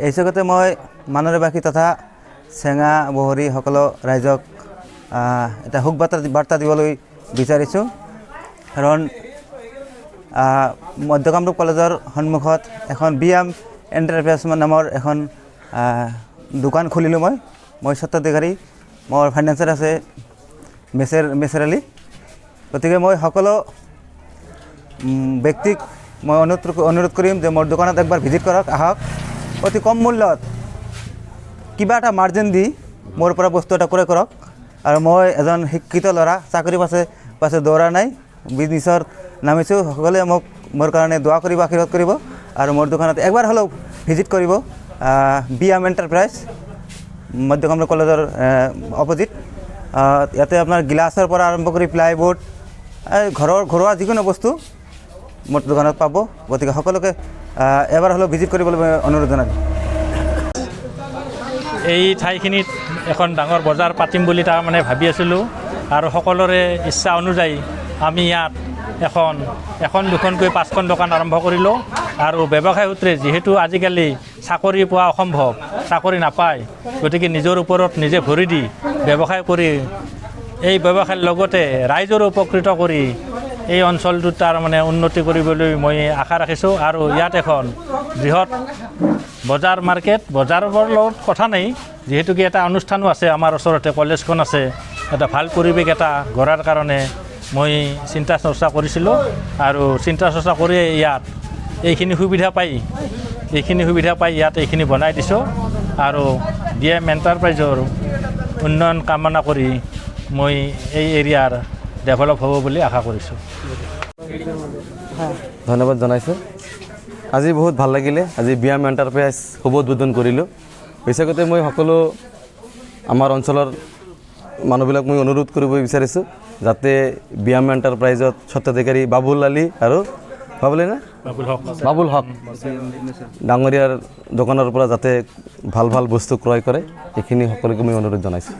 এই হিচাপতে মই মানৰবাসী তথা চেঙা বহৰী সকলো ৰাইজক এটা সুখ বাৰ্তা দিবলৈ বিচাৰিছোঁ। কাৰণ মধ্য কামৰূপ কলেজৰ সন্মুখত এখন বিএম এণ্টাৰপ্ৰাইজ নামৰ এখন দোকান খুলিলোঁ। মই স্বত্বাধিকাৰী, মোৰ ফাইনেন্সাৰ আছে মেছেৰালি। গতিকে মই সকলো ব্যক্তিক মই অনুৰোধ কৰিম যে মোৰ দোকানত একবাৰ ভিজিট কৰক, আহক। অতি কম মূল্যত কিবা এটা মাৰ্জিন দি মোৰ পৰা বস্তু এটা ক্ৰয় কৰক। আৰু মই এজন শিক্ষিত ল'ৰা, চাকৰি পাছে দৌৰা নাই, বিজনেছত নামিছোঁ। সকলোৱে মোৰ কাৰণে দোৱা কৰিব, আশীৰ্বাদ কৰিব। আৰু মোৰ দোকানত একবাৰ হ'লেও ভিজিট কৰিব। বিএম এণ্টাৰপ্ৰাইজ, মধ্য কামৰূপ কলেজৰ অপজিট। ইয়াতে আপোনাৰ গিলাচৰ পৰা আৰম্ভ কৰি প্লাইবোৰ্ড, ঘৰুৱা যিকোনো বস্তু মোৰ দোকানত পাব। গতিকে সকলোকে এবাৰ হ'লেও ভিজিট কৰিবলৈ মই অনুৰোধ জনালোঁ। এই ঠাইখিনিত এখন ডাঙৰ বজাৰ পাতিম বুলি তাৰমানে ভাবি আছিলোঁ, আৰু সকলোৰে ইচ্ছা অনুযায়ী আমি ইয়াত এখন দুখনকৈ 5খন দোকান আৰম্ভ কৰিলোঁ। আৰু ব্যৱসায় সূত্ৰে যিহেতু আজিকালি চাকৰি পোৱা অসম্ভৱ, চাকৰি নাপায়, গতিকে নিজৰ ওপৰত নিজে ভৰি দি ব্যৱসায় কৰি এই ব্যৱসায়ৰ লগতে ৰাইজৰো উপকৃত কৰি এই অঞ্চলটোত তাৰমানে উন্নতি কৰিবলৈ মই আশা ৰাখিছোঁ। আৰু ইয়াত এখন বৃহৎ বজাৰ মাৰ্কেট, বজাৰৰ লগত কথা নাই, যিহেতুকে এটা অনুষ্ঠানো আছে আমাৰ ওচৰতে, কলেজখন আছে, এটা ভাল পৰিৱেশ এটা গঢ়াৰ কাৰণে মই চিন্তা চৰ্চা কৰিছিলোঁ। আৰু চিন্তা চৰ্চা কৰি ইয়াত এইখিনি সুবিধা পাই ইয়াত এইখিনি বনাই দিছোঁ। আৰু বিএম এণ্টাৰপ্ৰাইজৰ উন্নয়ন কামনা কৰি মই এই এৰিয়াৰ ডেভেলপ হ'ব বুলি আশা কৰিছোঁ। ধন্যবাদ জনাইছোঁ। আজি বহুত ভাল লাগিলে। আজি বিএম এণ্টাৰপ্ৰাইজ শুভ উদ্বোধন কৰিলোঁ। বিশেষতে মই সকলো আমাৰ অঞ্চলৰ মানুহবিলাক মই অনুৰোধ কৰিব বিচাৰিছোঁ যাতে বিএম এণ্টাৰপ্ৰাইজত স্বত্বাধিকাৰী বাবুল আলী আৰু বাবুল হক ডাঙৰীয়াৰ দোকানৰ পৰা যাতে ভাল বস্তু ক্ৰয় কৰে, এইখিনি সকলোকে মই অনুৰোধ জনাইছোঁ।